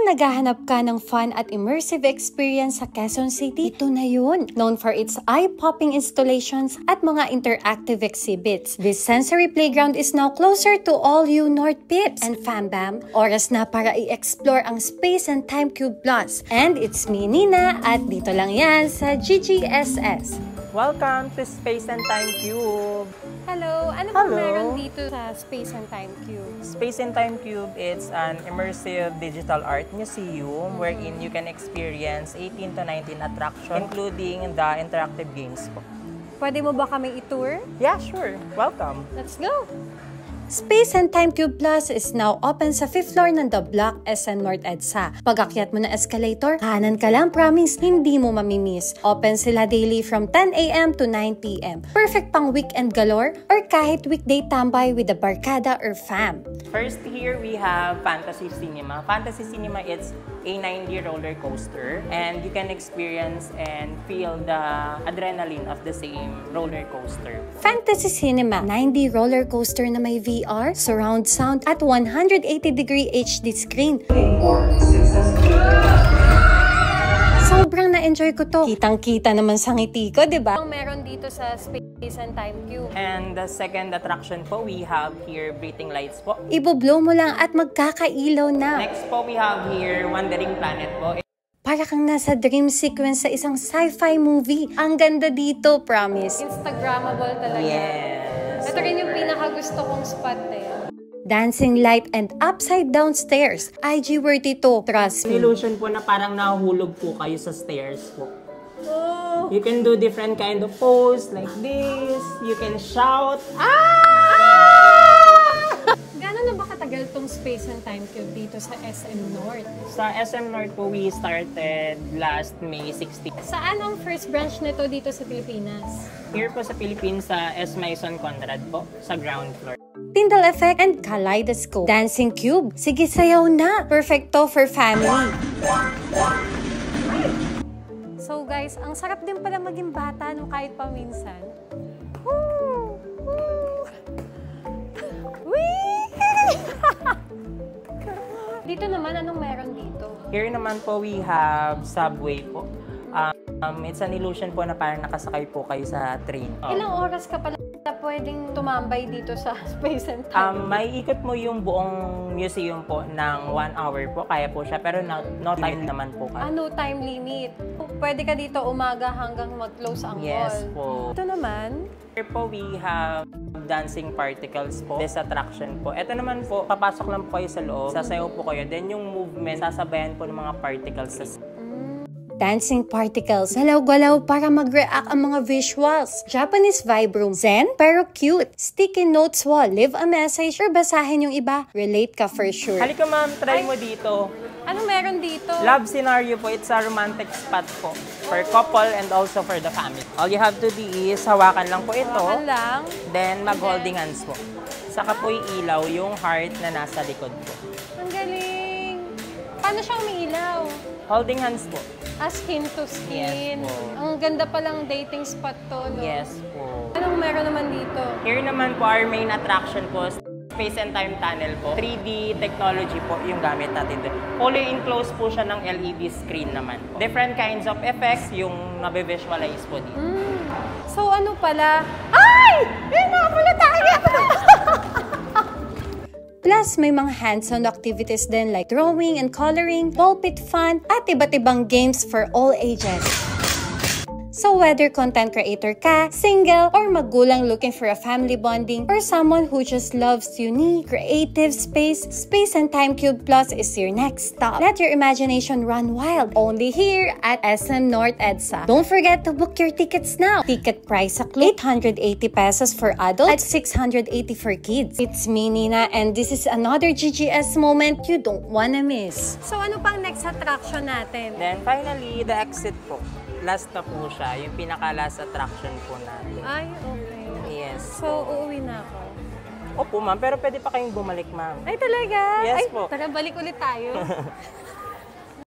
Kung naghahanap ka ng fun at immersive experience sa Quezon City, ito na yun. Known for its eye-popping installations at mga interactive exhibits, this sensory playground is now closer to all you North Pips and Fambam. Oras na para i-explore ang Space and Time Cube Plus. And it's me, Nina, at dito lang yan sa GGSS. Welcome to Space and Time Cube! Hello! Ano ba meron dito sa Space and Time Cube? Space and Time Cube, it's an immersive digital art museum wherein you can experience 18 to 19 attractions, including the interactive games po. Pwede mo ba kami i-tour? Yeah, sure. Welcome. Let's go! Space and Time Cube Plus is now open sa 5th floor ng The Block, SM North EDSA. Pag-akyat mo ng escalator, kanan ka lang, promise, hindi mo mamimiss. Open sila daily from 10 a.m. to 9 p.m. Perfect pang weekend galore or kahit weekday tambay with the barkada or fam. First here, we have Fantasy Cinema. Fantasy Cinema, it's a 9D roller coaster and you can experience and feel the adrenaline of the same roller coaster. Fantasy Cinema, 9D roller coaster na may VR, surround sound at 180-degree HD screen. Sobrang na-enjoy ko to. Kitang-kita naman sa ngiti ko, di ba? Ang meron dito sa Space and Time Cube. And the second attraction po, we have here breathing lights po. Ibo-blow mo lang at magkakailaw na. Next po, we have here Wandering Planet po. Para kang nasa dream sequence sa isang sci-fi movie. Ang ganda dito, promise. Instagrammable talaga. Yes. Ito rin yung pinaka-gusto kong spot eh. Dancing light and upside down stairs. IG worthy to, trust me. Illusion po na parang nahuhulog po kayo sa stairs po. Oh. You can do different kind of pose like this. You can shout. Gano'n na ba katagal tong Space and Time Cube dito sa SM North? Sa SM North po, we started last May 16. Saan ang first branch nito dito sa Pilipinas? Here po sa Philippines, sa S. Maison Conrad po, sa ground floor. Tyndall Effect and Kaleidoscope. Dancing Cube. Sige, sayaw na. Perfecto for family. So guys, ang sarap din pala maging bata no kahit paminsan. Woo! Woo! Whee! Dito naman, anong meron dito? Here naman po, we have Subway po. It's an illusion po na parang nakasakay po kayo sa train. Ilang oras ka pala pwedeng tumambay dito sa Space and Time? May ikot mo yung buong museum po ng 1 hour po. Kaya po siya, pero no time naman po ka. No time limit. Pwede ka dito umaga hanggang mag-close ang mall. Yes po. Ito naman? Here po, we have dancing particles po. This attraction po. Ito naman po, papasok lang po kayo sa loob. Sasayaw po kayo. Then yung movement, sasabayan po ng mga particles. Dancing particles. Galaw-galaw para mag-react ang mga visuals. Japanese vibe room. Zen, pero cute. Sticky notes wall. Leave a message or basahin yung iba. Relate ka for sure. Halika ma'am, try mo dito. Ano meron dito? Love scenario po. It's a romantic spot po. For couple and also for the family. All you have to do is hawakan lang po ito. Hawakan lang. Then mag-holding hands po. Saka po ilaw yung heart na nasa likod po. Ang galing. Paano siya umiilaw? Holding hands po. Skin to skin. Yes po. Ang ganda palang dating spot to, no? Yes po. Anong meron naman dito? Here naman po, our main attraction po, Space and Time Tunnel po. 3D technology po yung gamit natin doon. Fully enclosed po siya ng LED screen naman. Different kinds of effects yung nabe-visualize po dito. So ano pala? Ay! Yun na pala tayo! Plus, may mga hands-on activities din like drawing and coloring, ball pit fun, at iba't ibang games for all ages. So whether content creator ka, single, or magulang looking for a family bonding, or someone who just loves unique, creative space, Space and Time Cube Plus is your next stop. Let your imagination run wild. Only here at SM North EDSA. Don't forget to book your tickets now. Ticket price sa 880 pesos for adults at 680 for kids. It's me, Nina, and this is another GGS moment you don't wanna miss. So ano pang next attraction natin? Then finally, the exit po. Last na po siya, yung pinaka-last attraction po natin. Ay, okay. Yes. So, uuwi na ako. Opo, ma'am. Pero pwede pa kayong bumalik, ma'am. Ay, talaga? Yes Ay, po. tara, balik ulit tayo.